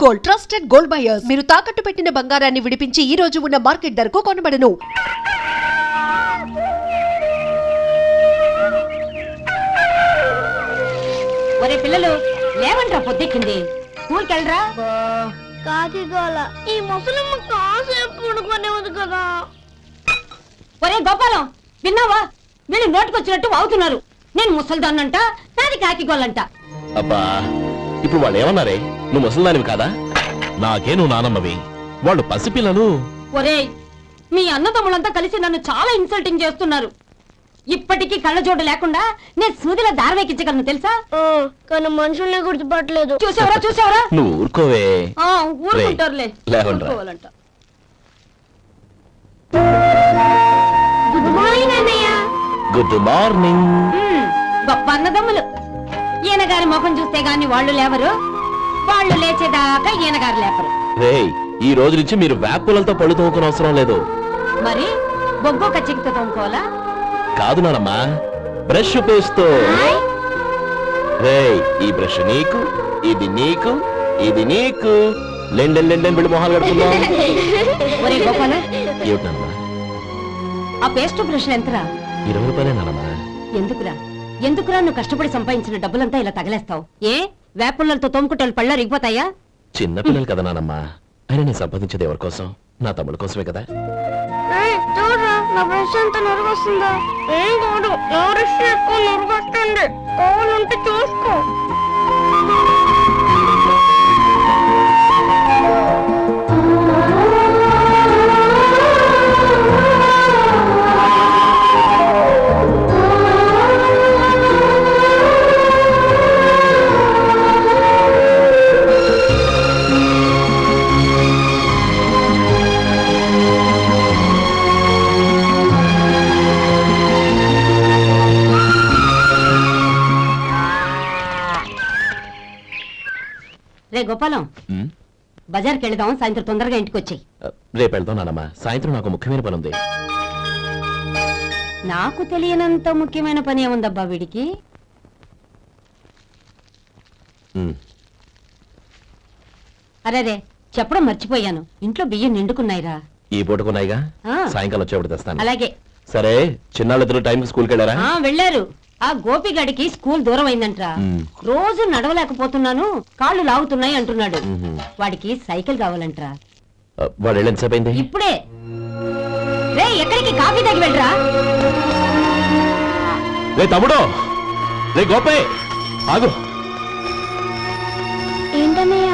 Gold trusted gold buyers మీరు తాకట్టు పెట్టిన బంగారాన్ని విడిపించి ఈ రోజు ఉన్న మార్కెట్ ధరకు కొనబడను. ఒరే పిల్లలు లేవంట్రా, పొద్దెక్కింది. స్కూల్కి వెళ్ళరా. కాకిగోల ఈ ముసలమ్మ కాసేపు పడుకునేది కదా. ఒరే గోపాలం, విన్నావా? వీళ్ళు నోటికొచ్చినట్టు వాగుతున్నారు. నేను ముసల్దాన్నంట, నాది కాకిగోలంట. అబ్బా, ఇప్పుడు వాళ్ళు ఏమన్నారే? నువ్వు ముసలిదానివి కాదా? నాకే నువ్వు నానమ్మవి, వాళ్ళు పసిపిల్లలు. ఒరే, మీ అన్నదమ్ములంతా కలిసి నన్ను చాలా ఇన్సల్టింగ్ చేస్తున్నారు. ఇప్పటికీ కళ్ళజోడు లేకుండా నేను సూదిలో దారవేకించగలను తెలుసా? కానీ మనుషుల్ని గుర్తుపట్టలేదు. చూసావరా చూసావరా? నువ్వు ఊరుకోవే. ఊరుకుంటారులే. లేవండ్రా. గుడ్ మార్నింగ్ అన్నయ్య. Good morning. గొప్ప అన్నదమ్ములు. ఈయనగారి ముఖం చూస్తే గాని వాళ్ళు లేవరు, వాళ్ళు లేచేదాకా ఈయనగారు లేపరు. రేయ్, ఈ రోజు నుంచి మీరు వేపులతో పళ్ళు తోముకునే అవసరం లేదు. మరి బొగ్గు కచ్చికితో తోముకోవాలా? కాదు నానమ్మా, బ్రష్ పేస్తో. రేయ్, ఈ బ్రష్ నీకు, ఇది నీకు, ఇది నీకు. లెండెన్ వెళ్ళి మొహాలు కడుకుందాం. ఒరే గోపాల, ఏమిటమ్మా? ఆ పేస్ట్ బ్రష్ ఎంతరా? 20 రూపాయలే నానమ్మా. ఎందుకురా నువ్వు కష్టపడి సంపాదించిన డబ్బులంతా ఇలా తగలేస్తావు? ఏ వేపుల్లలతో తోముకుంటే పళ్ళ రిగిపోతాయా? చిన్నపిల్లలు కదా నానమ్మా. అయినా నేను సంపాదించేది ఎవరి కోసం? నా తమ్ముడు కోసమే కదా. చూడరా, నా బ్రష్ ఎంత నొరుగొస్తుందో. ఏం కాదు, నా బ్రష్ ఎక్కువ నొరుగొస్తుంది. కావాలంటే చూసుకో. రే గోపాలం, ఉమ్, బజార్కి వెళదాం, సాయంత్రం తొందరగా ఇంటికి వచ్చాయి. రేపు వెళ్దాం నానమ్మా. సాయంత్రం నాకు ముఖ్యమైన పని ఉంది. నాకు తెలియనంత ముఖ్యమైన పని ఏముందబ్బా వీడికి? ఉమ్, అరే చెప్పడం మర్చిపోయాను, ఇంట్లో బియ్యం నిండుకున్నాయిరా. ఈ పూటకున్నాయిగా, ఆ. సాయంకాలం వచ్చేప్పుడు తెస్తాను. అలాగే. సరే, చిన్నాళ్ళిద్దరు టైంకి స్కూల్కి వెళ్ళారా? వెళ్ళారు. ఆ గోపిగడికి స్కూల్ దూరం అయిందంట్రా. రోజు నడవలేకపోతున్నాను, కాళ్ళు లాగుతున్నాయి అంటున్నాడు. వాడికి సైకిల్ కావాలంట్రా. వాడు వెళ్ళి ఎంతసేపు అయింది? ఇప్పుడే. రే, ఎక్కడికి? కాఫీ తాగి వెళ్ళరా. రే తమ్ముడు, రే గోపే, ఆగు. ఏంటన్నయ్య?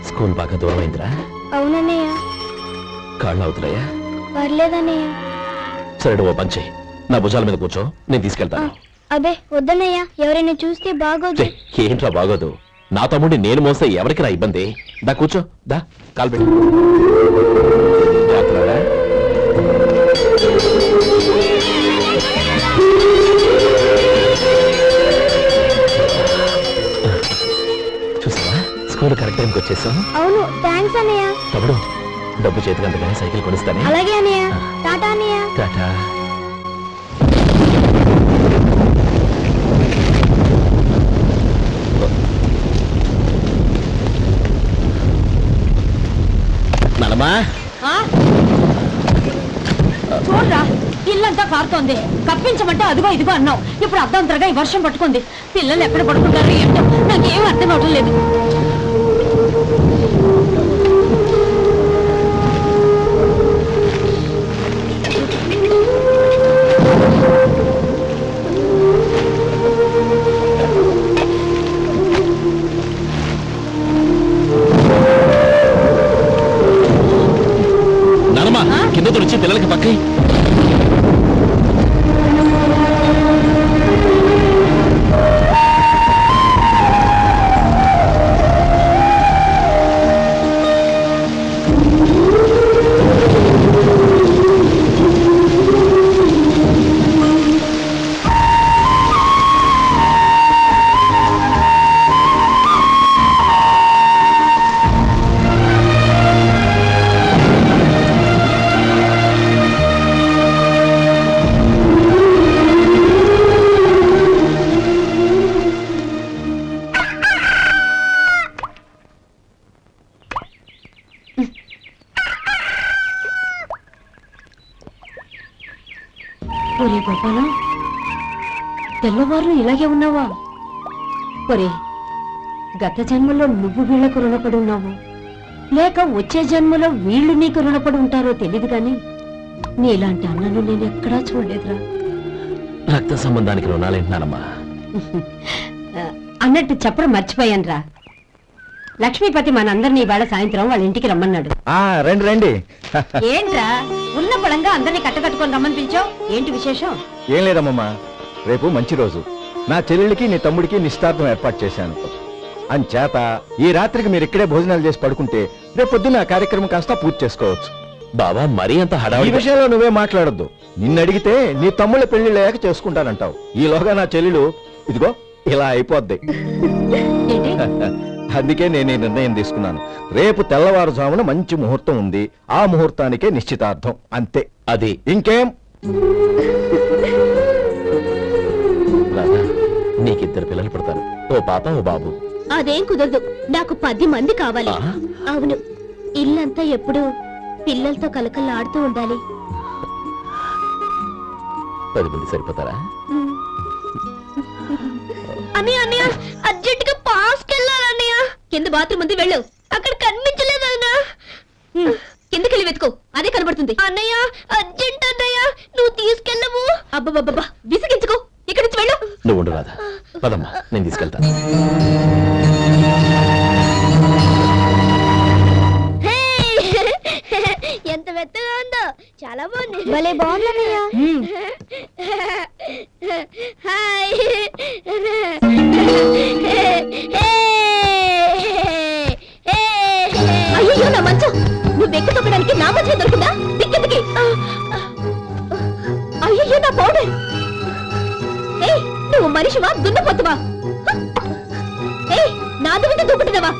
స్కూల్ బాగా దూరం అయిందిరా. అవునన్నయ్య. కాళ్ళు అవుతున్నాయా? పర్లేదన్నయ్య. సరే, ఓ పని చెయ్యి, నా భుజాల మీద కూర్చో, నేను తీసుకెళ్తాను. అబే వద్దన్నయ్య, ఎవరైనా చూస్తే బాగోదు. ఏంట్రా బాగోదు? నా తమ్ముడిని నేను మోస్తే ఎవరికి రా ఇబ్బంది? దా కూర్చో, దా కాలు పెట్టు. జాగ్రత్తగా. చూసావా, స్కూల్ కరెక్ట్ టైంకి వచ్చేసాం. అవును, థ్యాంక్స్ అన్నయ్య. తమ్ముడు, డబ్బు చేతికి అంతగానే సైకిల్ కొనిస్తానే. అలాగే అన్నయ్య. టాటా అన్నయ్య. టాటా. నానమ్మా, చూడరా, ఇల్లంతా కారుతోంది. కప్పించమంటే అదిగో ఇదిగో అన్నావు, ఇప్పుడు అర్ధంతరగా ఈ వర్షం పట్టుకుంది. పిల్లలు ఎక్కడ పడుకుంటారు ఏంటో నాకేం అర్థం అవటం లేదు. కింద తుడిచి పిల్లలకి పక్కై. ఒరే గోపాలం, తెల్లవారు ఇలాగే ఉన్నావా? ఒరే, గత జన్మలో నువ్వు వీళ్లకు రుణపడి ఉన్నావు, లేక వచ్చే జన్మలో వీళ్ళు నీకు రుణపడి ఉంటారో తెలీదు గాని నీలాంటి అన్నను నేను ఎక్కడా చూడలేదురా. రక్త సంబంధానికి రుణాలేంటున్నానమ్మా. అన్నట్టు చెప్పడం మర్చిపోయానురా. లక్ష్మీపతి మనందరినీ ఇవాళ సాయంత్రం వాళ్ళ ఇంటికి రమ్మన్నాడు. రండి రండి. ఏంట్రా ఉన్న పొలంగా అందరినీ కట్టకట్టుకొని రమ్మని పిలిచావు? ఏంటి విశేషం? ఏం లేదమ్మమ్మా, రేపు మంచి రోజు. నా చెల్లెళ్ళకి నీ తమ్ముడికి నిశ్చితార్థం ఏర్పాటు చేశాను. అంచేత ఈ రాత్రికి మీరు ఇక్కడే భోజనాలు చేసి పడుకుంటే రేపు పొద్దున్న ఆ కార్యక్రమం కాస్త పూర్తి చేసుకోవచ్చు. బావా మరీ అంత ఈ హడావిడి విషయంలో నువ్వే మాట్లాడొద్దు. నిన్ను అడిగితే నీ తమ్ముళ్ళ పెళ్లిళ్ళయ్యాక చేసుకుంటానంటావు. ఈలోగా నా చెల్లెలు ఇదిగో ఇలా అయిపోద్ది. ఏంటి? అందుకే నేను ఈ నిర్ణయం తీసుకున్నాను. రేపు తెల్లవారుజామున మంచి ముహూర్తం ఉంది. ఆ ముహూర్తానికే నిశ్చితార్థం, అంతే. అది ఇంకేం? రాధా, నీకిద్దరు పిల్లలు పుడతారు, ఓ పాప ఓ బాబు. అదేం కుదరదు, నాకు 10 మంది కావాలి. ఆ? అవును, ఇల్లంతా ఎప్పుడు పిల్లలతో కలకల్లాడుతూ ఉండాలి. 10 మంది సరిపోతారా? అన్నయ్య అన్నయ్య, అర్జెంట్ గా పాస్కి వెళ్ళాలన్నయ్య. కింద బాత్రూమ్ ఉంది, వెళ్ళు. అక్కడ కనిపించలేదు అన్న. కిందకెళ్ళి వెతుకో, అదే కనబడుతుంది. అన్నయ్య అర్జెంట్ అన్నయ్య, నువ్వు తీసుకెళ్ళవు. అబ్బబ్బబ్బా, విసిగించుకో, ఇక్కడి నుంచి వెళ్ళు. నువ్వు ఉండు రాధా, పదమ్మా నేను తీసుకెళ్తాను. ఎంత మెత్తగా ఉందో, చాలా బాగుంది. భలే బాగుందన్నయ్య. హాయ్. అయ్యో నా మంచం, నువ్వు వెక్కి తొక్కడానికి నా మంచం దొరుకుతుందా? దిక్కెందుకి? అయ్యో నా పౌడర్. ఏయ్, నువ్వు మనిషివా దున్నపోతువా? ఏయ్, నా దుమ్మితో దూకుంటున్నావా?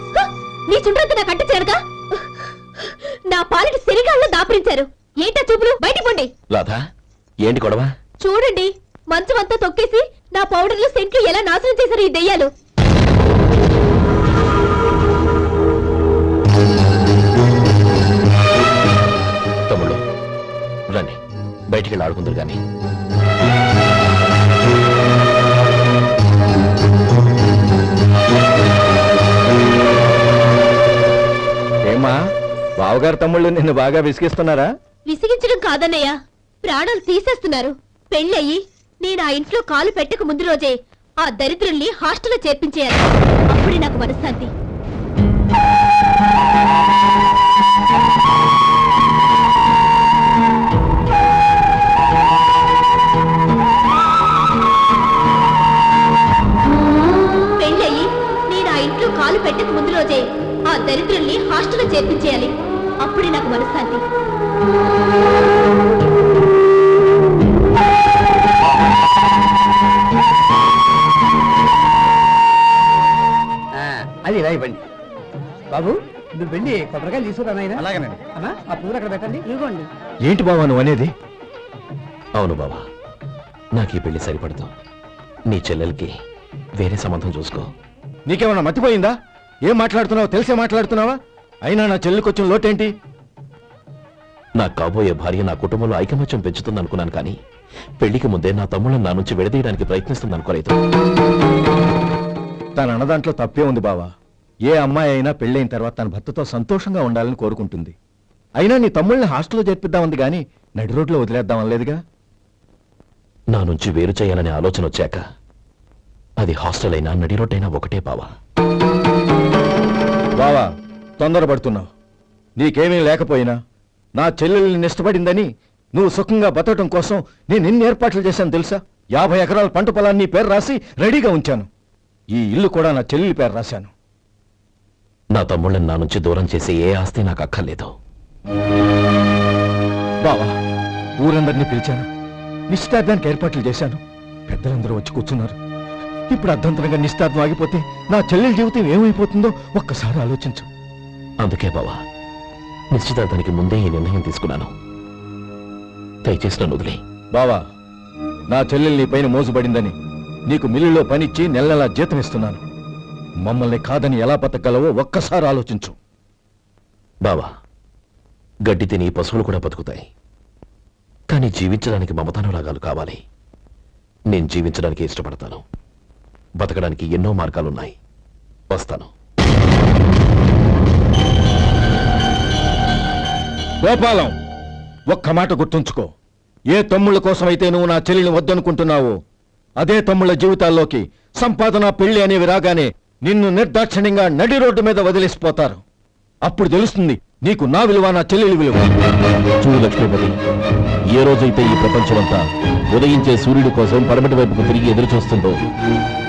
నీ చుండ్రంతా నాకు అంటించారుగా. నా పాలిటి శరీరాల్లో దాపరించారు. ఏంటా చూపులు? బయటికి పోండి. రాధా, ఏంటి గొడవ? చూడండి, మంచం అంతా తొక్కేసి నా పౌడర్లు సెంట్లు ఎలా నాశనం చేశారు ఈ దెయ్యాలు. తమ్ముళ్ళు రండి, బయటికి వెళ్ళి ఆడుకుందరు గాని. ఏమా, బావగారు తమ్ముళ్ళు నిన్ను బాగా విసిగిస్తున్నారా? విసిగించడం కాదన్నయ్య, ప్రాణాలు తీసేస్తున్నారు. పెళ్ళయి నేను ఆ ఇంట్లో కాలు పెట్టక ముందు రోజే ఆ దరిద్రుల్ని హాస్టల్లో చేర్పించేయాలి. అప్పుడే నాకు మనశ్శాంతి. పెళ్ళయి నేను ఆ ఇంట్లో కాలు పెట్టక ముందు రోజే ఆ దరిద్రుల్ని హాస్టల్లో చేర్పించేయాలి. అప్పుడే నాకు మనశ్శాంతి. అది ఇలా ఇవ్వండి బాబు. నువ్వు వెళ్ళి కొబ్బరికాయలు తీసుకురా నాయనా. అలాగేనండి. అమ్మా, ఆ పువ్వులు అక్కడ పెట్టండి. ఇవ్వండి. ఏంటి బావా నువ్వు అనేది? అవును బావా, నాకు ఈ పెళ్లి సరిపడదు. నీ చెల్లెలకి వేరే సంబంధం చూసుకో. నీకేమన్నా మతిపోయిందా? ఏం మాట్లాడుతున్నావో తెలిసే మాట్లాడుతున్నావా? అయినా నా చెల్లికి వచ్చిన లోటేంటి? నా కాబోయే భార్య నా కుటుంబంలో ఐకమత్యం పెంచుతుంది అనుకున్నాను, కానీ పెళ్లికి ముందే నా తమ్ముళ్ళని నా నుంచి విడదీయడానికి ప్రయత్నిస్తుంది అనుకోలేదు. తన అన్నదాంట్లో తప్పే ఉంది బావా. ఏ అమ్మాయి అయినా పెళ్ళైన తర్వాత తన భర్తతో సంతోషంగా ఉండాలని కోరుకుంటుంది. అయినా నీ తమ్ముళ్ళని హాస్టల్లో చేర్పిద్దామంది గాని నడి రోడ్లో వదిలేద్దామనలేదుగా. నా నుంచి వేరు చేయాలనే ఆలోచన వచ్చాక అది హాస్టల్ అయినా నడి రోడ్డైనా ఒకటే బావా. బావా, తొందరపడుతున్నావు. నీకేమీ లేకపోయినా నా చెల్లెల్ని ఇష్టపడిందని నువ్వు సుఖంగా బతకటం కోసం నేను ఎన్ని ఏర్పాట్లు చేశాను తెలుసా? 50 ఎకరాల పంట పొలాన్ని నీ పేరు రాసి రెడీగా ఉంచాను. ఈ ఇల్లు కూడా నా చెల్లెలి పేరు రాశాను. నా తమ్ముళ్ళని నా నుంచి దూరం చేసే ఏ ఆస్తి నాకు అక్కర్లేదు. బావా, ఊరందరినీ పిలిచాను, నిశ్చితార్థానికి ఏర్పాట్లు చేశాను. పెద్దలందరూ వచ్చి కూర్చున్నారు. ఇప్పుడు అర్ధంతరంగా నిశ్చితార్థం ఆగిపోతే నా చెల్లెలి జీవితం ఏమైపోతుందో ఒక్కసారి ఆలోచించు. అందుకే బావా, నిశ్చితార్థానికి ముందే ఈ నిర్ణయం తీసుకున్నాను. దయచేసి నన్ను వదిలే. బావా, నా చెల్లెలు నీ పైన మోజుబడిందని నీకు మిల్లులో పనిచ్చి నెల నెలా జీతం ఇస్తున్నాను. మమ్మల్ని కాదని ఎలా బతకగలవో ఒక్కసారి ఆలోచించు. బావా, గడ్డి తిని పశువులు కూడా బతుకుతాయి. కానీ జీవించడానికి మమతానురాగాలు కావాలి. నేను జీవించడానికి ఇష్టపడతాను. బతకడానికి ఎన్నో మార్గాలున్నాయి. వస్తాను. గోపాలం, ఒక్క మాట గుర్తుంచుకో. ఏ తమ్ముళ్ళ కోసమైతే నువ్వు నా చెల్లిని వద్దనుకుంటున్నావో అదే తమ్ముళ్ళ జీవితాల్లోకి సంపాదన, పెళ్లి అనేవి రాగానే నిన్ను నిర్దాక్షిణ్యంగా నడి రోడ్డు మీద వదిలేసిపోతారు. అప్పుడు తెలుస్తుంది నీకు నా విలువ, నా చెల్లెలి విలువ. చూడు లక్ష్మీపతి, ఏ రోజైతే ఈ ప్రపంచమంతా ఉదయించే సూర్యుడి కోసం పడమటి వైపుకు తిరిగి ఎదురు చూస్తుందో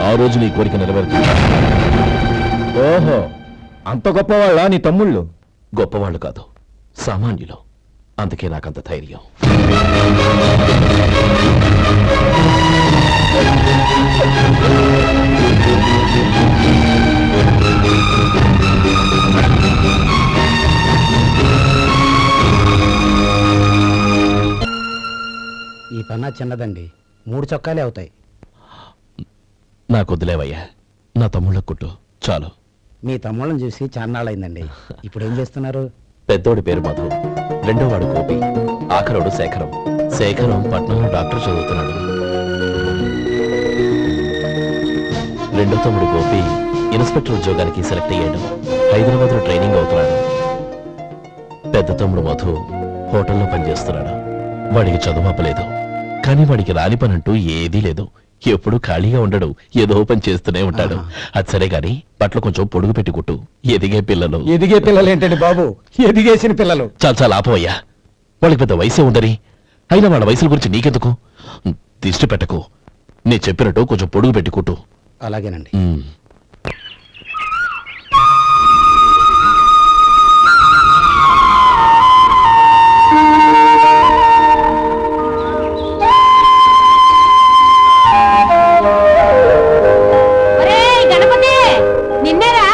ఆ రోజు నీ కోరిక నెరవేరుతుంది. ఓహో, అంత గొప్పవాళ్ళ నీ తమ్ముళ్ళు? గొప్పవాళ్ళు కాదు, సామాన్యులు. అందుకే నాకంత ధైర్యం. ఈ పన్నా చిన్నదండి, 3 చొక్కాలే అవుతాయి. నాకు వదిలేవయ్యా, నా తమ్ముళ్ళ కుట్టు చాలు. మీ తమ్ముళ్ళని చూసి చాన్నాళ్ళైందండి. ఇప్పుడు ఏం చేస్తున్నారు? పెద్దోడి పేరు మధు, రెండోవాడు గోపి, ఆఖరోడు శేఖరం. శేఖరం పట్నంలో డాక్టర్ చదువుతున్నాడు. రెండో తమ్ముడు గోపి ఇన్స్పెక్టర్ ఉద్యోగానికి సెలెక్ట్ అయ్యాడు. హైదరాబాద్లో ట్రైనింగ్ అవుతున్నాడు. పెద్ద తమ్ముడు మధు హోటల్లో పనిచేస్తున్నాడు. వాడికి చదువు అప్పలేదు, కానీ వాడికి రాని పని అంటూ ఏదీ లేదు. ఎప్పుడు ఖాళీగా ఉండడు, ఏదో పని చేస్తూనే ఉంటాడు. అది సరే గాని బట్టలు కొంచెం పొడుగు పెట్టి కుట్టు. ఎదిగే పిల్లలు. ఎదిగే పిల్లలు ఏంటండి బాబు, ఎదిగేసిన పిల్లలు. చాలా చాలా ఆపవయ్యా, వాళ్ళకి పెద్ద వయసే ఉందని. అయినా వాళ్ళ వయసుల గురించి నీకెందుకు? దిష్టి పెట్టకు. నేను చెప్పినట్టు కొంచెం పొడుగు పెట్టి కుట్టు. అలాగేనండి. గణపతి, నిన్నేరా?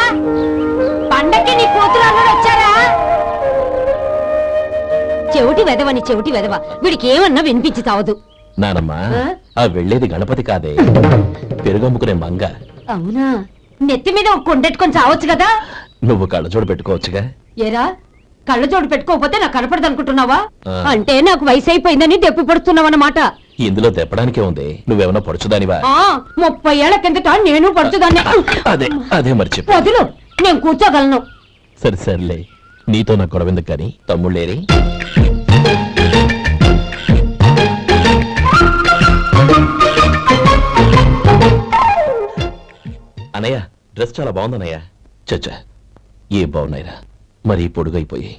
పండక్కి నీ కూతురు అల్లుడు వచ్చారా? చెవిటి వెదవ, వీడికి ఏమన్నా వినిపించి తావదు. నానమ్మా, ఆ వెళ్ళేది గణపతి కాదే, పెరుగమ్ముకునే మంగ. అవునా? నెత్తి మీద ఒక కొండెట్టుకొని చావచ్చు కదా. నువ్వు కళ్ళజోడు పెట్టుకోవచ్చుగా. ఏరా, కళ్ళజోడు పెట్టుకోకపోతే నాకు కనపడదు అనుకుంటున్నావా? ఆ. అంటే నాకు వయసు అయిపోయిందని దెప్పి పడుతున్నావన్నమాట. ఇందులో తెప్పడానికే ఉంది. నువ్వేమన్నా పడుచుదానివా? 30 ఏళ్ల కిందట నేను పడుతుందాన్ని. అదే అదే మరి చెప్పు. వదులు, నేను కూర్చోగలను. సరే సర్లే, నీతో నాకు గొడవెందుకు కానీ. తమ్ముళ్ళేరి? అనయ్య, డ్రెస్ చాలా బాగుందన్నయ్య. చచ్చా, ఏ బాగున్నాయిరా, మరీ పొడుగైపోయి.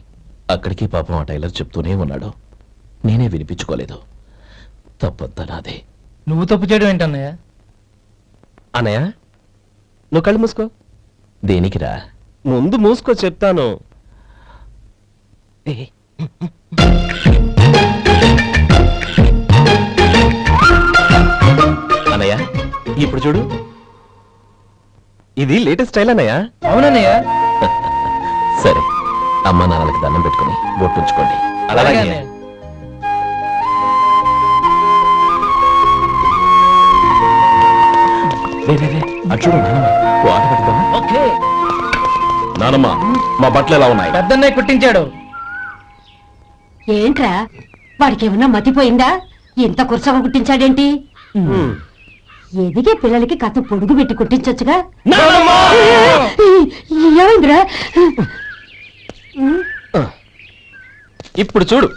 అక్కడికి పాపం ఆ టైలర్ చెప్తూనే ఉన్నాడు, నేనే వినిపించుకోలేదు. తప్పంతా నాదే. నువ్వు తప్పు చేయడం ఏంటన్నయ్య? అనయ్య, నువ్వు కళ్ళు మూసుకో. దేనికిరా? ముందు మూసుకో చెప్తాను. అనయ్య, ఇప్పుడు చూడు. ఇది లేటెస్ట్ స్టైల్ అన్నయ్య. అవునన్నయ్య. సరే, అమ్మా నాన్నలకి దండం పెట్టుకుని బొట్టుంచుకోండి. అలాగే అలాగే. అన్నయ్య. అటు చూడు నానమ్మ, ఓ ఆట పెడతావా? ఓకే. నానమ్మ, మా బట్టలు ఎలా ఉన్నాయి? పెద్దన్నయ్య కుట్టించాడు. ఏంట్రా, వాడికి ఏమన్నా మతిపోయిందా? ఇంత కుర్చగా కుట్టించాడేంటి? ఎదిగే పిల్లలకి కథ పొడుగు పెట్టి కుట్టించొచ్చుగా. ఏమైందిరా? ఇప్పుడు చూడు.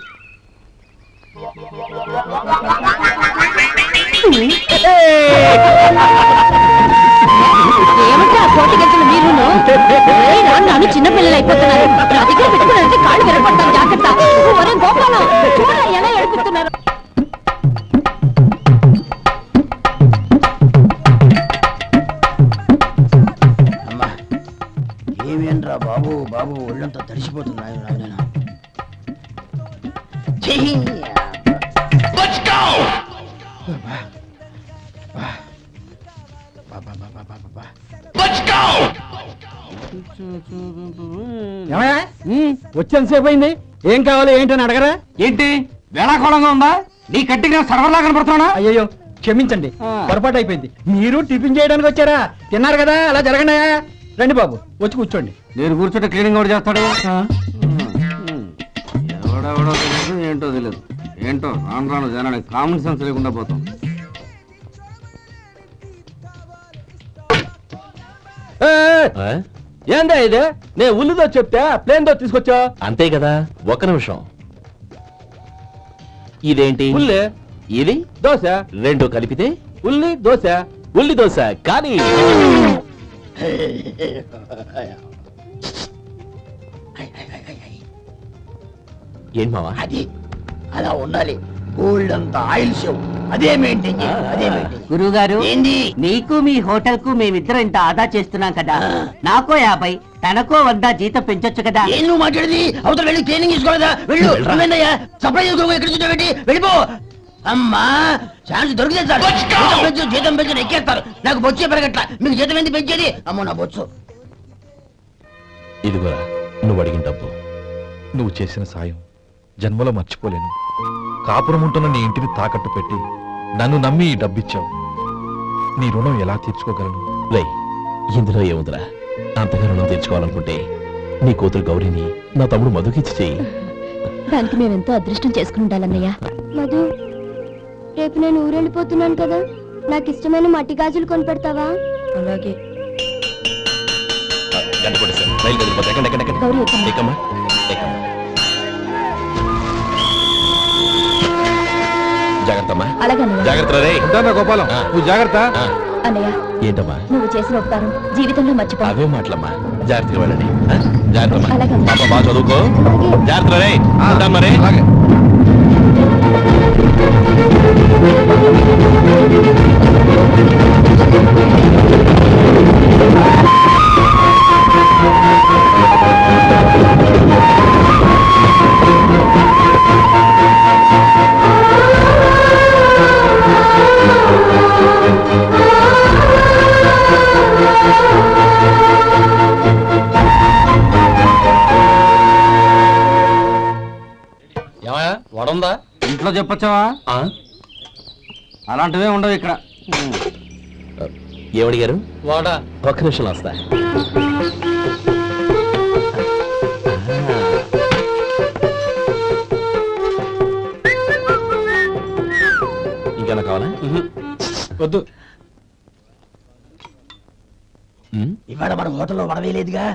ఏమంటే ఆ కోటి గంటలు మీరు నన్ను చిన్న పిల్లలు అయిపోతున్నారు. నా దగ్గర పెట్టుకున్నారంటే కాళ్ళు విరపడతాను, జాగ్రత్త. ఒరే గోపాలం, చూడరా ఎలా ఏడిపిస్తున్నారు. అమ్మా, ఏమేంట్రా బాబు, బాబు ఒళ్ళంతా తడిసిపోతున్నాయి. నాయనా వచ్చేంతసేపు అయింది. ఏం కావాలి ఏంటని అడగరా? ఏంటి వేళాకోళంగా ఉందా? నీ కట్టిగా సర్వర్లా కనపడుతున్నా? అయ్యో క్షమించండి, పొరపాటు అయిపోయింది. మీరు టిఫిన్ చేయడానికి వచ్చారా? తిన్నారు కదా, అలా జరగండి. రండి బాబు, వచ్చి కూర్చోండి. నేను కూర్చుంటే క్లీనింగ్ కూడా చేస్తాడు. ఎవడెవడో తెలియదు, ఏంటో తెలియదు. ఏంటో రాను రాను జనానికి కామన్ సెన్స్ లేకుండా పోతాం. ఆ? ఏందా ఇది నేను ఉల్లిదో చెప్తే ప్లేన్ దో తీసుకొచ్చా అంతే కదా, ఒక్క నిమిషం. ఇదేంటి? ఉల్లి ఇది దోశ, రెండు కలిపితే ఉల్లి దోశ. ఉల్లి దోశ. కానీ ఏంటి మావా? అది అలా ఉండాలి. గోల్డ్ అంత ఆయిల్ షో అదే మెయింటైన్ చేయి, అదే మెయింటైన్. గురువు గారు, ఏంది? నీకు మీ హోటల్ కు మేమిద్దరం ఇంత ఆదా చేస్తున్నాం కదా, నాకో 50 తనకో 100 జీతం పెంచొచ్చు కదా. ఏం నువ్వు మాట్లాడేది? అవతల వెళ్ళి ట్రైనింగ్ తీసుకోలేదా? వెళ్ళు. నువ్వేందయ్యా సప్లై చేసుకో, ఎక్కడ చూసావు? వెళ్ళిపో. అమ్మా ఛాన్స్ దొరికితే సార్ జీతం పెంచు ఎక్కేస్తారు. నాకు బొచ్చే పెరగట్ల, మీకు జీతం ఎందుకు పెంచేది? అమ్మో నా బొచ్చు. ఇదిగోరా నువ్వు అడిగిన డబ్బు. నువ్వు చేసిన సాయం జన్మలో మర్చిపోలేను. కాపురం ఉంటున్న నీ ఇంటిని తాకట్టు పెట్టి నన్ను నమ్మి ఈ డబ్బిచ్చావు. నీ రుణం ఎలా తీర్చుకోగలను? రేయ్, ఇందులో ఏముందిరా? అంతగా రుణం తీర్చుకోవాలనుకుంటే నీ కూతురు గౌరీని నా తమ్ముడు మధుకిచ్చి చెయ్యి. దానికి మేమెంతో అదృష్టం చేసుకుని ఉండాలన్నయ్య. మధు, రేపు నేను ఊరెళ్ళిపోతున్నాను కదా, నాకు ఇష్టమైన మట్టి గాజులు కొనిపెడతావా? అలాగే. గంట కొట్టేశాను. రైలు కదిలిపోతే ఎక్కండి, ఎక్కండి, ఎక్కండి. గౌరీ ఎక్కమ్మా. ఎక్కమ్మా, ఎక్కమ్మా. జాగ్రత్త అమ్మా, అలాగే అన్నయ్య. జాగ్రత్త రే. ఉంటానా గోపాలం, నువ్వు జాగ్రత్త. అన్నయ్య, ఏంటమ్మా? నువ్వు చేసిన ఉపకారం జీవితంలో మర్చిపో. అవే మాటలమ్మా, జాగ్రత్తగా వెళ్ళండి. జాగ్రత్త అలాగే. పాప, బాగా చదువుకో. అలాగే. జాగ్రత్త రే. ఉంటామ్మా రే. అలాగే. వడుందా? ఇంట్లో చెప్పొచ్చావా? అలాంటివే ఉండవు ఇక్కడ. ఏమడిగారు? వాడా ఒక్క నిమిషం వస్తా. ఇంకేనా కావాలా? వద్దు. ఇవాళ మన హోటల్లో వడవేయలేదుగా,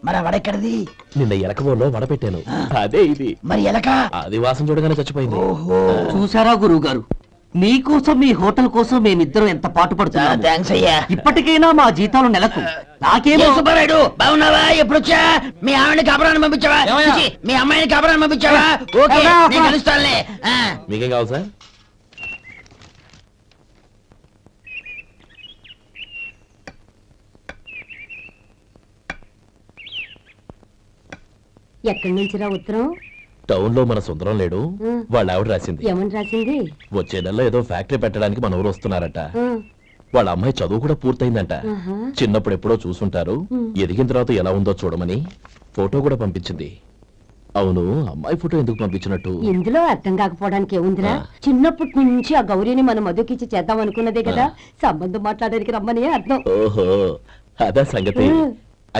మరి ఆ వడెక్కడిది? నిన్న ఎలకబోలో వడ పెట్టాను, అదే ఇది. మరి ఎలక? అది వాసన చూడగానే చచ్చిపోయింది. ఓహో, చూసారా గురువు గారు, మీకోసం మీ హోటల్ కోసం మేమిద్దరం ఎంత పాటు పడుతున్నాము. థ్యాంక్స్ అయ్యా. ఇప్పటికైనా మా జీతాలు నెలకు నాకేమో. ఏ సుబ్బారాయుడు, బాగున్నావా? ఎప్పుడొచ్చా? మీ ఆవిడని కాపురాన్ని పంపించావా? చిచి, మీ అమ్మాయిని కాపురాన్ని పంపించావా? ఓకే, నేను కలుస్తానులే. మీకేం కావాలి సార్? ఎక్కడి నుంచిరా ఉత్తరం? టౌన్ లో మన సుందరం లేడు, వాళ్ళ ఆవిడ రాసింది. ఏమని రాసింది? వచ్చే నెలలో ఏదో ఫ్యాక్టరీ పెట్టడానికి మన ఊరు వస్తున్నారట. ఆ, వాళ్ళ అమ్మాయి చదువు కూడా పూర్తయిందంట. ఆహా. చిన్నప్పుడు ఎప్పుడో చూసుంటారు, ఎదిగిన తర్వాత ఎలా ఉందో చూడమని ఫోటో కూడా పంపించింది. అవును, అమ్మాయి ఫోటో ఎందుకు పంపించినట్టు? ఇందులో అర్థం కాకపోవడానికి ఏముందిరా? చిన్నప్పటి నుంచి ఆ గౌరీని మనం మధుకిచ్చి చేద్దాం అనుకున్నదే కదా, సంబంధం మాట్లాడడానికి రమ్మని అర్థం. ఓహో, అదా సంగతి.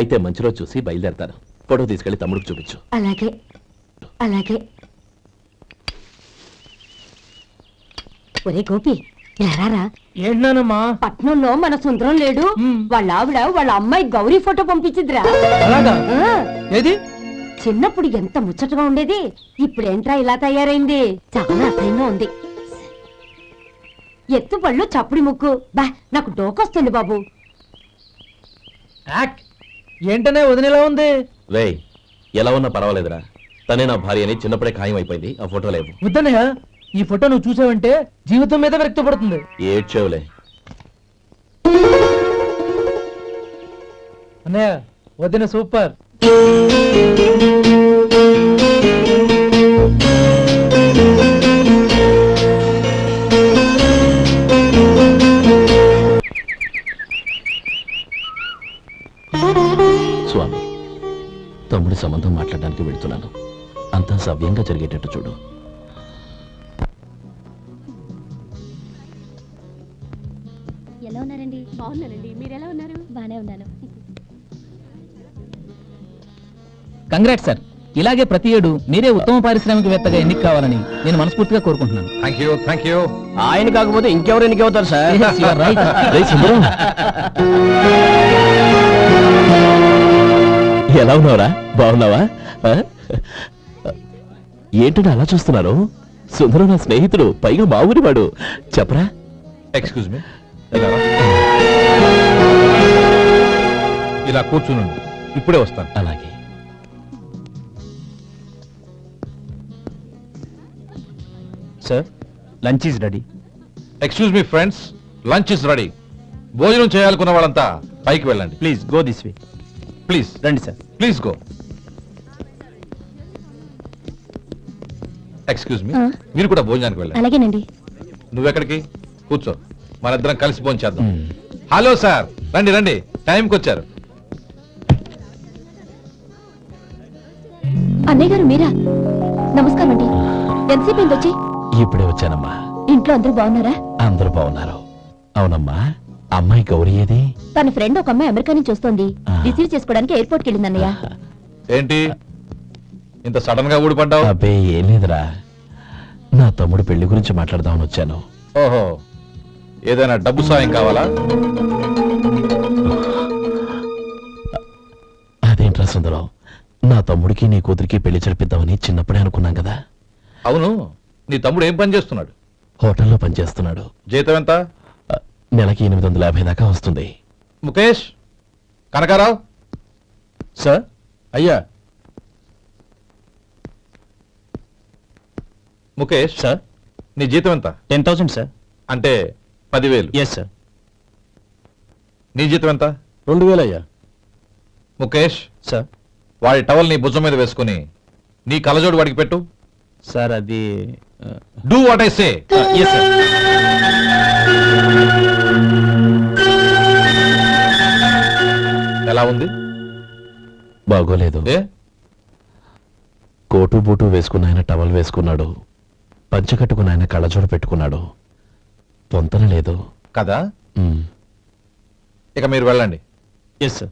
అయితే మంచి రోజు చూసి బయలుదేరతాను. ఫోటో తీసుకెళ్లి తమ్ముడికి చూపించు. అలాగే అలాగే. ఒరే గోపి, ఇలా రారా. ఏంటన్నానమ్మా? పట్నంలో మన సుందరం లేడు, వాళ్ళ ఆవిడ వాళ్ళ అమ్మాయి గౌరీ ఫోటో పంపించిద్రా. అలాగా? ఆ, ఏది? చిన్నప్పుడు ఎంత ముచ్చటగా ఉండేది, ఇప్పుడేంట్రా ఇలా తయారైంది? చాలా అసహ్యంగా ఉంది. ఎత్తుపళ్ళు చప్పుడి ముక్కు, బా నాకు డోకొస్తుంది బాబు. ఏంటనే వదిలేలా ఉంది? రేయ్, ఎలా ఉన్నా పర్వాలేదురా, తనే నా భార్య అని చిన్నప్పుడే ఖాయం అయిపోయింది. ఆ ఫోటో లేవు. వద్దన్నయ్య, ఈ ఫోటో నువ్వు చూసావంటే జీవితం మీద వ్యక్తపడుతుంది. ఏడ్చేవులే. అన్నయ్య, వదిన సూపర్. స్వామి, తమ్ముడి సంబంధం మాట్లాడడానికి వెళ్తున్నాను. అంతా సవ్యంగా జరిగేటట్టు చూడు. ఎలా ఉన్నారండి? బాగున్నానండి, మీరు ఎలా ఉన్నారు? బానే ఉన్నాను. కంగ్రాట్స్ సార్, ఇలాగే ప్రతి ఏడు మీరే ఉత్తమ పారిశ్రామికవేత్తగా ఎన్నిక కావాలని నేను మనస్ఫూర్తిగా కోరుకుంటున్నాను. Thank you. ఆయన కాకపోతే ఇంకెవరు ఎన్నికవుతారు sir? Yes, you are right. రేయ్ సుందరం, ఎలా ఉన్నావురా? బాగున్నావా? ఆ? ఏంటంటే అలా చూస్తున్నారు? సుందరం నా స్నేహితుడు, పైగా మా ఊరి వాడు. చెప్పరా? ఎక్స్క్యూజ్ మీ, ఇలా కూర్చుని ఇప్పుడే వస్తాను. అలాగే. Sir, lunch is ready. Excuse me friends, lunch is ready. భోజనం చేయాలనుకున్న వాళ్ళంతా పైకి వెళ్ళండి. Please go this way. Please రండి sir. Please go. Excuse me, మీరు కూడా భోజనానికి వెళ్ళండి. అలాగేనండి. నువ్వెక్కడికి? కూర్చో, మనిద్దరం కలిసి భోజనం చేద్దాం. హలో సార్, రండి రండి, టైంకి వచ్చారు. అన్నయ్య గారు మీరా? నమస్కారం అండి. ఎంతసేపు అయింది వచ్చి? ఇప్పుడే వచ్చానమ్మా. ఇంట్లో అందరూ బాగున్నారా? అందరూ బాగున్నారు. అవునమ్మా, అమ్మాయి గౌరీ ఏది? తన ఫ్రెండ్ ఒక అమ్మాయి అమెరికా నుంచి వస్తోంది. ఆ. రిసీవ్ చేసుకోవడానికి ఎయిర్పోర్ట్ కి వెళ్ళింది అన్నయ్య. ఏంటి ఇంత సడన్ గా ఊడిపడ్డావు? అబ్బే ఏం లేదురా, నా తమ్ముడు పెళ్లి గురించి మాట్లాడదామని వచ్చాను. ఓహో, ఏదైనా డబ్బు సాయం కావాలా? అదేంట్రా సుందరం, నా తమ్ముడికి నీ కూతురికి పెళ్లి జరిపిద్దామని చిన్నప్పుడే అనుకున్నాం కదా. అవును, నీ తమ్ముడు ఏం పని చేస్తున్నాడు? హోటల్లో పనిచేస్తున్నాడు. జీతం ఎంత? నెలకి 850 దాకా వస్తుంది. ముఖేష్, కనకారావు. సార్. అయ్యా ముఖేష్, సార్. నీ జీతం ఎంత? 10,000 సార్. అంటే 10,000. Yes sir. నీ జీతం ఎంత? 2,000 అయ్యా. ముఖేష్, సార్. వాడి టవల్ నీ భుజం మీద వేసుకుని నీ కలజోడు వాడికి పెట్టు. సార్ అది do what I say. Yes sir. ఎలా ఉంది? బాగోలేదు. ఏ? కోటు బూటు వేసుకున్న ఆయన టవల్ వేసుకున్నాడు, పంచె కట్టుకున్న ఆయన కళ్ళజోడు పెట్టుకున్నాడు. పొంతన లేదు కదా? ఉమ్. ఇక మీరు వెళ్ళండి. Yes sir.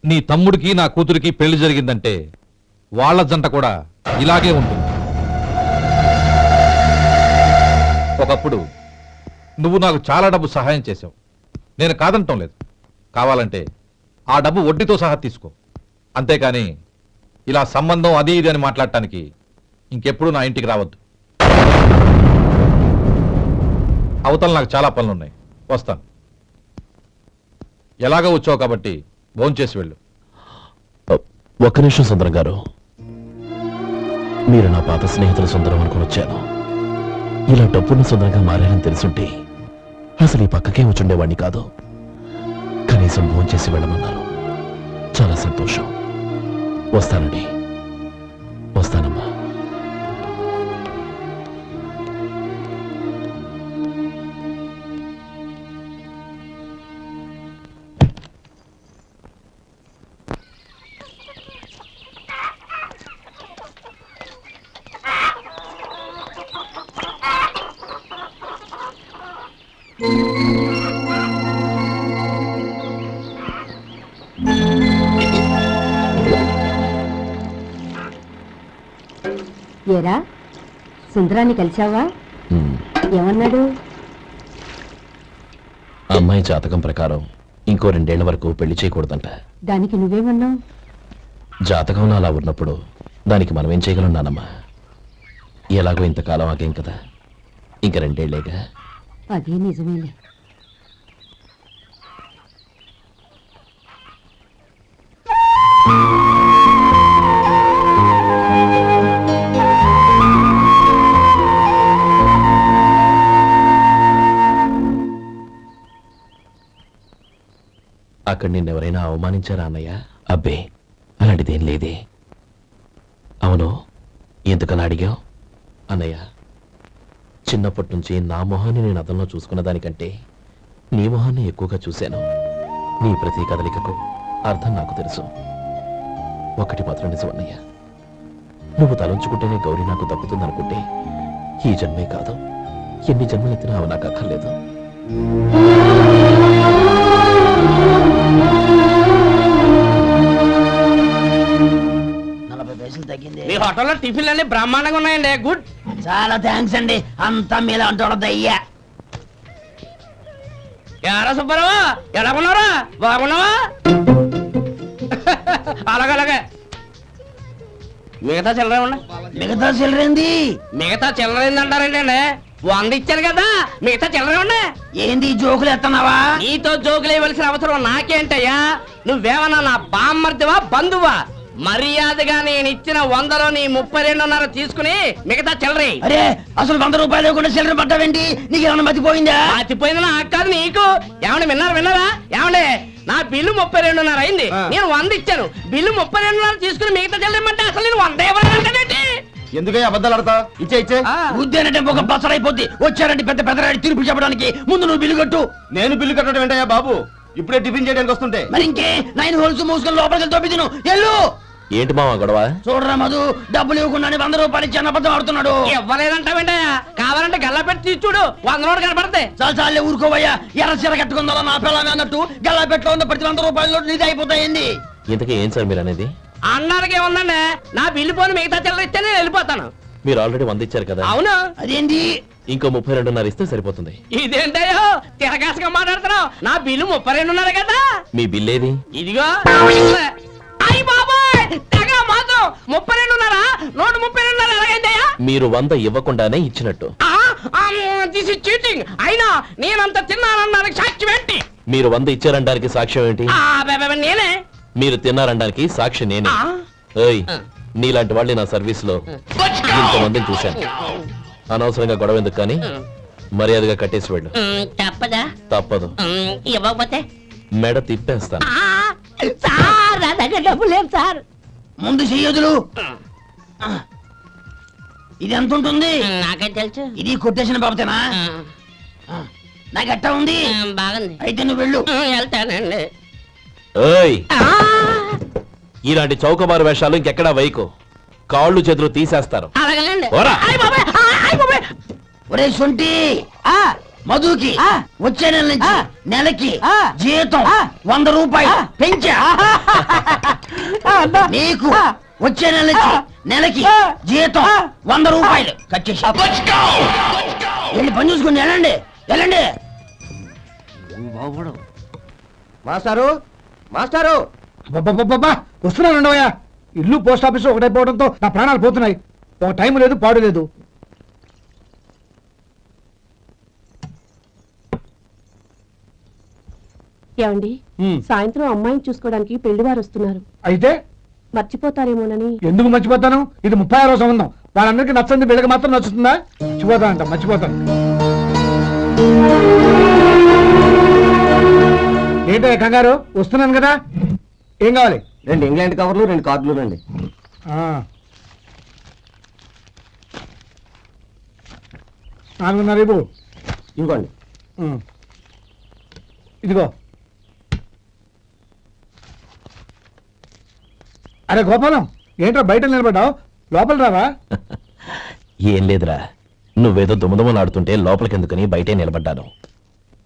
నీ తమ్ముడికి నా కూతురికి పెళ్లి జరిగిందంటే వాళ్ళ జంట కూడా ఇలాగే ఉంటుంది. ఒకప్పుడు నువ్వు నాకు చాలా డబ్బు సహాయం చేశావు, నేను కాదంటం లేదు. కావాలంటే ఆ డబ్బు వడ్డీతో సహా తీసుకో. అంతేకాని ఇలా సంబంధం అది ఇది అని మాట్లాడటానికి ఇంకెప్పుడు నా ఇంటికి రావద్దు. అవతల నాకు చాలా పనులున్నాయి, వస్తాను. ఎలాగో వచ్చావు కాబట్టి భోంచేసి వెళ్ళు. ఒక్క నిమిషం సుందరం గారు, మీరు నా పాత స్నేహితుల సుందరం అనుకుని వచ్చాను. ఇలా డబ్బున్న సుందరంగా మారానని తెలుసుంటే అసలు ఈ పక్కకే వచ్చుండేవాడిని కాదు. కనీసం భోంచేసి వెళ్ళమన్నారు, చాలా సంతోషం. వస్తానండి. వస్తానమ్మా. ఏరా, సుందరాన్ని కలిశావా? ఉమ్. ఏమన్నాడు? అమ్మాయి జాతకం ప్రకారం ఇంకో 2 ఏళ్ల వరకు పెళ్లి చేయకూడదంట. దానికి నువ్వేమన్నావు? జాతకంలో అలా ఉన్నప్పుడు దానికి మనం ఏం చేయగలం నానమ్మా? ఎలాగో ఇంతకాలం ఆగేం కదా, ఇంక 2 ఏళ్లేగా. అదే నిజమేలే. అక్కడ నిన్నెవరైనా అవమానించారా అన్నయ్య? అబ్బే, అలాంటిదేం లేదే. అవును, ఎందుకలా అడిగావు? అన్నయ్య, చిన్నప్పటి నుంచి నా మొహాన్ని నేను అదనలో చూసుకున్న దానికంటే నీ మొహాన్ని ఎక్కువగా చూశాను. నీ ప్రతి కదలికకు అర్థం నాకు తెలుసు. ఒకటి మాత్రం నిజం అన్నయ్య, నువ్వు తలంచుకుంటేనే గౌరీ నాకు దక్కుతుందనుకుంటే ఈ జన్మే కాదు, ఎన్ని జన్మలెత్తినా అవి నాకు అక్కర్లేదు. హోటల్లో టిఫిన్లు అన్ని బ్రహ్మాండంగా ఉన్నాయండి. గుడ్. చాలా థ్యాంక్స్ అండి. అంతా మీలా అంటోడద్దయ్యా. ఎరా సుబ్బారావు, ఎలా ఉన్నారా? బాగున్నావా? అలాగే మిగతా చిల్లర మిగతా చిల్లరేంది? మిగతా చిల్లరేంది అంటారండి అండి. 100 ఇచ్చాను కదా, మిగతా చిల్లర ఉండే. ఏంది జోకులు ఎత్తన్నావా? నీతో జోకులు ఇవ్వాల్సిన అవసరం నాకేంటయ్యా? నువ్వేమన్నా నా బామ్మర్దివా బంధువా? మర్యాదగా నేను ఇచ్చిన 100లో నీ 32.5 తీసుకుని మిగతా చిల్లరి. అరే అసలు 100 రూపాయలు కూడా చిల్లర పట్టావేంటి? నీకు ఏమన్నా మతిపోయిందా? మతిపోయిందా? నాకు కాదు నీకు. ఏమండి విన్నారా? ఏమండి నా బిల్లు 32.5 అయింది. నేను 100 ఇచ్చాను. బిల్లు 32.5 తీసుకుని మిగతా చిల్లరమంటే అసలు నేను 100 ఇవ్వాలంటే ఎందుకయ్యా అబద్ధాలు ఆడతా? ఇచ్చే ఉద్యానంటే ఒక బసరైపోద్ది. వచ్చారంటే పెద్ద పెద్దరాడి తీర్పు చెప్పడానికి ముందు నువ్వు బిల్లు కట్టు. నేను బిల్లు కట్టడం ఏంటయ్యా బాబు? ఇప్పుడే టిఫిన్ చేయడానికి వస్తుంటే. మరి ఇంకే 9 హోల్స్ మూసుకొని లోపలికి తోపి తిను. ఎల్లు. ఏంటి మావా గొడవ? చూడరా మధు, డబ్బులు ఇవ్వకుండానే 100 రూపాయలు ఇచ్చి అబద్ధం ఆడుతున్నాడు. ఇవ్వలేదంటావేంటయ్యా? కావాలంటే గల్లా పెట్టి తీసి చూడు, 100 నోటు కనపడతాయి. చాలే ఊరుకోవయ్యా. ఎర్ర చీర కట్టుకుందా నా పిల్లమే అన్నట్టు గల్లా పెట్టులో ఉన్న ప్రతి 100 రూపాయలు నీది అయిపోతాయింది. ఇంతకీ ఏం సార్ మీరు అనేది? అన్నారకి ఏముందండి, నా బిల్లు పోను మిగతా చిల్లర ఇస్తే నేను వెళ్ళిపోతాను. మీరు ఆల్రెడీ 100 ఇచ్చారు కదా. అవును. అదేంటి? ఇంకో 32.5 ఇస్తే సరిపోతుంది. ఇదేంటయ్యో తిరగాసుగా మాట్లాడుతున్నావు? నా బిల్లు 32.5 కదా. మీ బిల్ ఏది? ఇదిగో. అయ్యి బాబాయ్, తెగ మాత్రం 32.5. నోటు 32.5 ఎలాగైందయ్యా? మీరు 100 ఇవ్వకుండానే ఇచ్చినట్టు. This is cheating. అయినా నేనంత తిన్నానన్నానికి సాక్ష్యం ఏంటి? మీరు 100 ఇచ్చారనడానికి సాక్ష్యం ఏంటి? నేనే. మీరు తిన్నారనడానికి సాక్షి నేనే. ఏయ్, నీలాంటి వాళ్ళని నా సర్వీస్ లో ఇంతమందిని చూశాను. అనవసరంగా గొడవ ఎందుకు కానీ మర్యాదగా కట్టేసి వెళ్ళు. తప్పదా? తప్పదు. ఇవ్వకపోతే మెడ తిప్పేస్తాను. సార్ నా దగ్గర డబ్బు లేదు సార్. ముందు చెయ్యదులు. ఇది ఎంత ఉంటుంది? నాకే తెలుసు. ఇది కొట్టేసిన బాబతేనా? నాకు ఎట్టా ఉంది? బాగుంది. అయితే నువ్వు వెళ్ళు. వెళ్తానండి. ఏయ్, ఇలాంటి చౌకబారు వేషాలు ఇంకెక్కడా వైకు. కాళ్ళు చేతులు తీసేస్తారు. ఓరా. ఒరే సొంటి, మధుకి వచ్చే నెల నుంచి నెలకి జీతం 100 రూపాయలు పెంచా. నీకు వచ్చే నెల నుంచి నెలకి జీతం 100 రూపాయలు కట్ చేసి వెళ్ళి పని చూసుకుని వెళ్ళండి. మాస్టారు మాస్టారు వస్తున్నాను ఉండవయ్యా. ఇల్లు పోస్ట్ ఆఫీసు ఒకటైపోవడంతో నా ప్రాణాలు పోతున్నాయి. ఒక టైం లేదు, పాడు లేదు. ఏమండి, సాయంత్రం అమ్మాయిని చూసుకోవడానికి పెళ్లివారు వస్తున్నారు. అయితే మర్చిపోతారేమోనని. ఎందుకు మర్చిపోతాను? ఇది 36వ సంబంధం. వాళ్ళందరికీ నచ్చంది వీళ్ళకి మాత్రం నచ్చుతుందా? మర్చిపోతాను. ఏంటో కంగారు? వస్తున్నాను కదా. ఏం కావాలి? 2 ఇంగ్లాండ్ కవర్లు 2 కార్డులు రండి. రేపు ఇవ్వండి. ఇదిగో. అరే గోపాలం, ఏంట్రా బయట నిలబడ్డావు? లోపల రావా? ఏం లేదురా, నువ్వేదో దుమదుమలాడుతుంటే లోపలికెందుకని బయటే నిలబడ్డాను.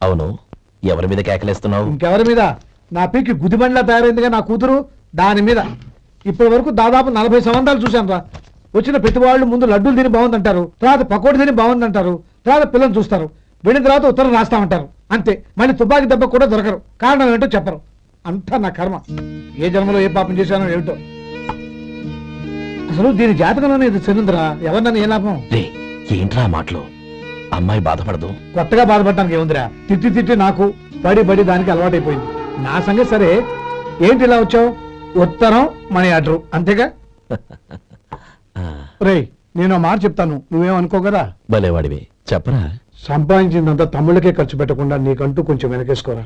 అవును, ఎవరి మీద కేకలేస్తున్నావు? ఇంకెవరి మీద? నా పీకి గుదిబండ్లా తయారైందిగా నా కూతురు, దాని మీద. ఇప్పటి వరకు దాదాపు 40 సంవత్సరాలు చూశాను రా. వచ్చిన ప్రతి వాళ్ళు ముందు లడ్డూలు తిని బాగుందంటారు, తర్వాత పకోడి తిని బాగుందంటారు, తర్వాత పిల్లలు చూస్తారు, వెళ్ళిన తర్వాత ఉత్తరం రాస్తామంటారు. అంతే. మళ్ళీ తుపాకీ దెబ్బ కూడా దొరకరు. కారణం ఏంటో చెప్పరు. అంతా నా కర్మ. ఏ జన్మలో ఏ పాపం చేశానో ఏమిటో. అసలు దీని జాతకంలోనే ఇది చెందుందిరా. ఎవరినన్నా ఏ లాభం? ఏంట్రా మాటలు? అమ్మాయి బాధపడదు. కొత్తగా బాధపడటానికి ఏముందిరా? తిట్టి నాకు పడి దానికి అలవాటైపోయింది. నా సంగతి సరే, ఏంటి ఇలా వచ్చావు? ఉత్తరం మనీ ఆర్డర్ అంతేగా? రేయ్, నేను మాట చెప్తాను, నువ్వేమనుకో కదా. భలేవాడివి, చెప్పరా. సంపాదించిందంతా తమ్ముళ్ళకే ఖర్చు పెట్టకుండా నీకంటూ కొంచెం వెనకేసుకోరా.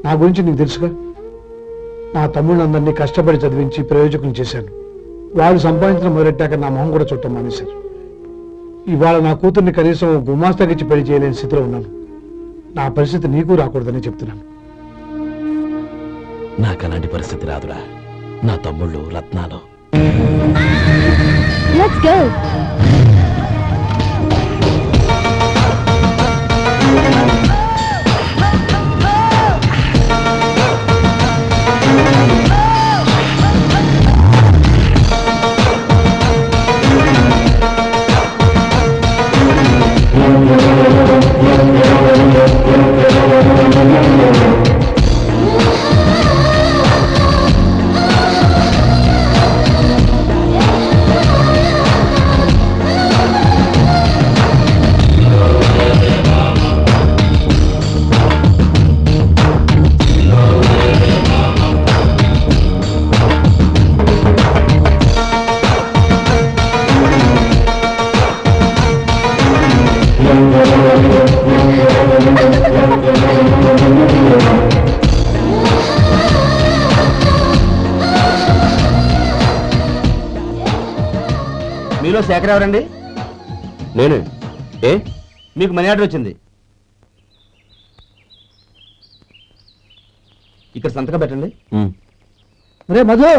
నా గురించి నీకు తెలుసుగా. నా తమ్ముళ్ళందరినీ కష్టపడి చదివించి ప్రయోజకులు చేశాను. వాళ్ళు సంపాదించడం మొదలెట్టాక నా మొహం కూడా చుట్టం మానేశారు. ఇవాళ నా కూతుర్ని కనీసం గుమాస్తాకిచ్చి పెళ్లి చేయలేని స్థితిలో ఉన్నాను. నా పరిస్థితి నీకు రాకూడదని చెప్తున్నాను. నాకు అలాంటి పరిస్థితి రాదురా. నా తమ్ముళ్ళు రత్నాలు. Let's go. మీలో శేఖర్ ఎవరండి? నేనే. ఏ? మీకు మనీ ఆర్డర్ వచ్చింది. ఇక్కడ సంతకం పెట్టండి. రే మధు,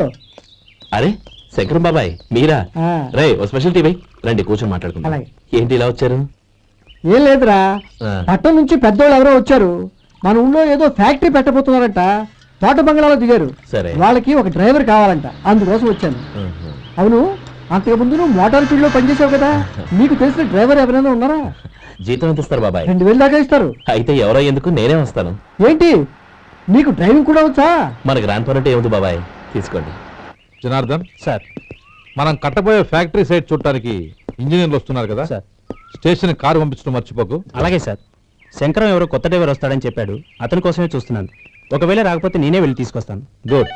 అరే శంకరం బాబాయ్ మీరా? ఆ. రే ఓ స్పెషల్ టీ రండి కూర్చొని మాట్లాడుకుందాం. అలాగే. ఏంటి ఇలా వచ్చారు? ఏం లేదురా, ఆ. పట్టణం నుంచి పెద్దోళ్ళు ఎవరో వచ్చారు. మన ఊళ్ళో ఏదో ఫ్యాక్టరీ పెట్టబోతున్నారంట. తోట బంగ్లాలో దిగారు. సరే. వాళ్ళకి ఒక డ్రైవర్ కావాలంట, అందుకోసం వచ్చాను. ఆహా. అవును, అంతకు ముందు నువ్వు మోటార్ ఫీల్డ్ లో పనిచేసావు కదా, నీకు తెలిసిన డ్రైవర్ ఎవరైనా ఉన్నారా? జీతం ఎంత ఇస్తారు బాబాయ్? 2000 దాకా ఇస్తారు. అయితే ఎవరో ఎందుకు నేనే వస్తాను. ఏంటి, నీకు డ్రైవింగ్ కూడా వచ్చా? మన గ్రాండ్ పరంటే ఏముంది బాబాయ్, తీసుకోండి. జనార్దన్ సార్, మనం కట్టబోయే ఫ్యాక్టరీ సైట్ చూడటానికి ఇంజనీర్లు వస్తున్నారు కదా సార్. స్టేషన్ కారు పంపించడం మర్చిపోకు. అలాగే సార్. శంకరం ఎవరో కొత్త డ్రైవర్ వస్తాడని చెప్పాడు, అతని కోసమే చూస్తున్నాను. ఒకవేళ రాకపోతే నేనే వెళ్ళి తీసుకొస్తాను. గుడ్.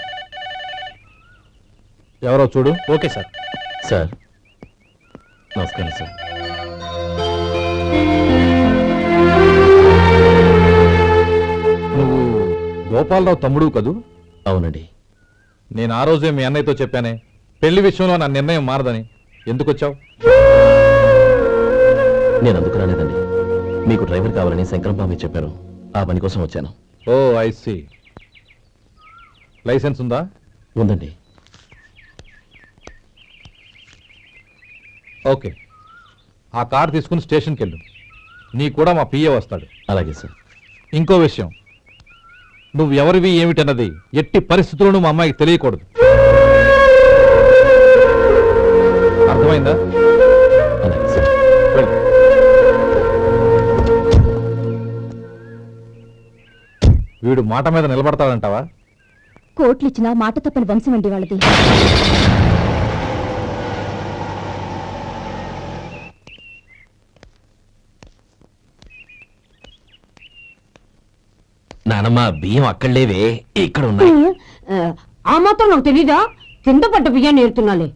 ఎవరో చూడు. Okay sir. సార్ నమస్కారం సార్. నువ్వు గోపాలరావు తమ్ముడు కదూ? అవునండి. నేను ఆ రోజే మీ అన్నయ్యతో చెప్పానే, పెళ్లి విషయంలో నా నిర్ణయం మారదని. ఎందుకు వచ్చావు? నేను అందుకు రాలేదండి. మీకు డ్రైవర్ కావాలని శంకరం బాబాయ్ చెప్పారు, ఆ పని కోసం వచ్చాను. ఓ ఐ సీ. లైసెన్స్ ఉందా? ఉందండి. ఓకే, ఆ కార్ తీసుకుని స్టేషన్కి వెళ్ళు. నీ కూడా మా పిఏ వస్తాడు. అలాగే సార్. ఇంకో విషయం, నువ్వు ఎవరివి ఏమిటన్నది ఎట్టి పరిస్థితుల్లోనూ మా అమ్మాయికి తెలియకూడదు. అర్థమైందా? అలాగే సార్. వెళ్ళు. వీడు మాట మీద నిలబడతాడంటావా? కోట్లు ఇచ్చినా మాట తప్పని వంశం అండి వాళ్ళది. నానమ్మ బియ్యం అక్కడ లేవే, ఇక్కడ ఉన్నాయి. ఆ మాత్రం నాకు తెలీదా? కింద పడ్డ బియ్యాన్ని ఏరుతున్నాలే.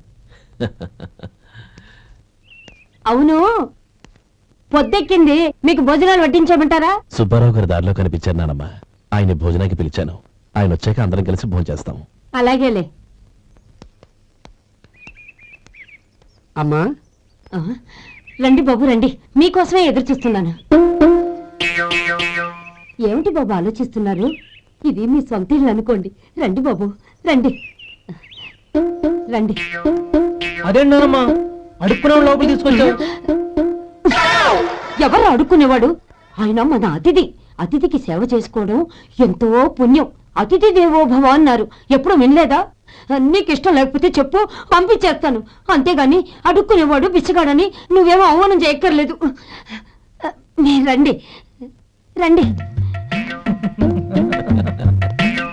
అవును, పొద్దెక్కింది, మీకు భోజనాలు వడ్డించమంటారా? సుబ్బారావు గారి దారిలో కనిపించారు నానమ్మ. ఆయన భోజనానికి పిలిచాను. ఆయన వచ్చాక అందరం కలిసి భోజనం చేస్తాం. అలాగేలే. అమ్మా, ఆ, రండి బాబు రండి, మీకోసమే ఎదురు చూస్తున్నాను. ఏమిటి బాబు ఆలోచిస్తున్నారు? ఇది మీ సొంత ఇల్లు అనుకోండి. రండి బాబు రండి రండి. అదేంటమ్మా అడుక్కునే లోపల తీసుకొచ్చావు? ఎవరు అడుక్కునేవాడు? ఆయన మన అతిథి. అతిథికి సేవ చేసుకోవడం ఎంతో పుణ్యం. అతిథి దేవో భవ అన్నారు, ఎప్పుడు వినలేదా? నీకు ఇష్టం లేకపోతే చెప్పు, పంపించేస్తాను. అంతేగాని అడుక్కునేవాడు బిచ్చగాడని నువ్వేమో అవమానం చేయక్కర్లేదు. మీరు రండి రండి.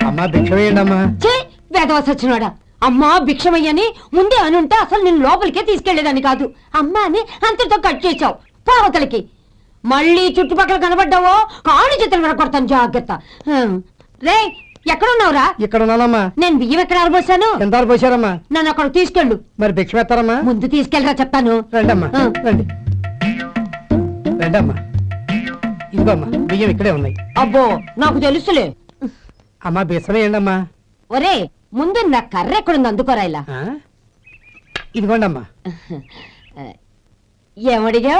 అమ్మా భిక్ష వేయండి అమ్మా. చే వేదవాస వచ్చినాడా? అమ్మా భిక్షమయ్యని ముందే అనుంటే అసలు నేను లోపలికే తీసుకెళ్లేదని కాదు. అమ్మా అని అంతటితో కట్ చేశావు. పావతలకి మళ్ళీ చుట్టుపక్కల కనబడ్డావో కాళ్ళు చేతులు వినకొడతాను, జాగ్రత్త. రే ఎక్కడున్నావురా? ఇక్కడ ఉన్నానమ్మా. నేను బియ్యం ఎక్కడ ఆరబోసాను? ఎంత పోసారమ్మా? నన్ను అక్కడ తీసుకెళ్ళు. మరి భిక్ష పెడతారమ్మా? ముందు తీసుకెళ్ళరా చెప్తాను. రండమ్మా ఆ. రండి రండమ్మా. ఇదిగోమ్మా బియ్యం ఇక్కడే ఉన్నాయి. అబ్బో నాకు తెలుసులే. అమ్మా బిసం వేయండి అమ్మా. ఒరే ముందు నా కర్ర ఎక్కడుంది, అందుకోరా ఇలా. ఇదిగోండి అమ్మా. ఏమడిగా?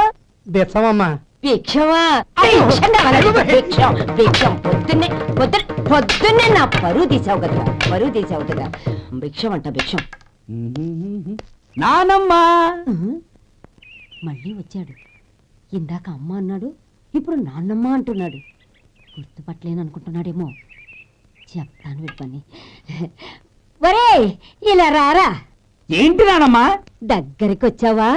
బిసమమ్మా. భిక్షమా? భిక్షం కావాలండి, భిక్షం భిక్షం. పొద్దున్నే నా పరువు తీసావు కదా, పరువు తీసావు కదా. భిక్షం అంట భిక్షం. నానమ్మా. మళ్ళీ వచ్చాడు. ఇందాక అమ్మ అన్నాడు, ఇప్పుడు నాన్నమ్మ అంటున్నాడు. గుర్తుపట్టలేను అనుకుంటున్నాడేమో. చెప్తాను వీడి పని. ఒరే ఇలా రారా. ఏంటి నానమ్మా? దగ్గరికి వచ్చావా?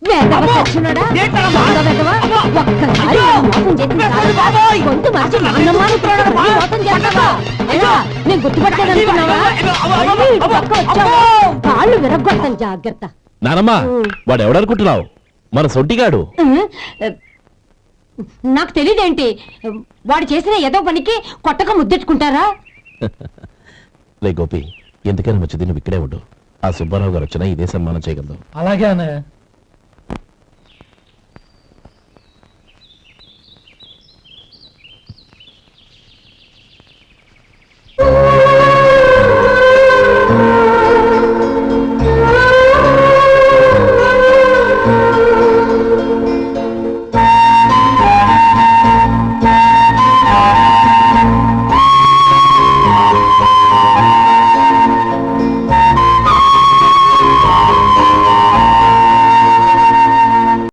వేదవ సచ్చినోడా? వేదవ. ఒక్కసారి నా మోసం చేసిన చాలు. గొంతు మార్చి నాన్నమ్మ అనుకున్నాడు, మళ్ళీ మోసం చేస్తావా? ఎలా? నేను గుర్తుపట్టలేదనుకున్నావా? మళ్ళీ ఇటు పక్క వచ్చావా? కాళ్ళు విరగ్గొడతాను, జాగ్రత్త. నానమ్మ వాడు ఎవడనుకుంటున్నావు? మన సొంటిగాడు. నాకు తెలియదేంటి? వాడు చేసిన ఏదో పనికి కొట్టక ముద్దెట్టుకుంటారా? లే గోపి, ఎందుకైనా మంచిది నువ్వు ఇక్కడే ఉండు. ఆ సుబ్బారావు గారు వచ్చినా ఇదే సన్మానం చేయగలదు. అలాగే అన్నయ్య.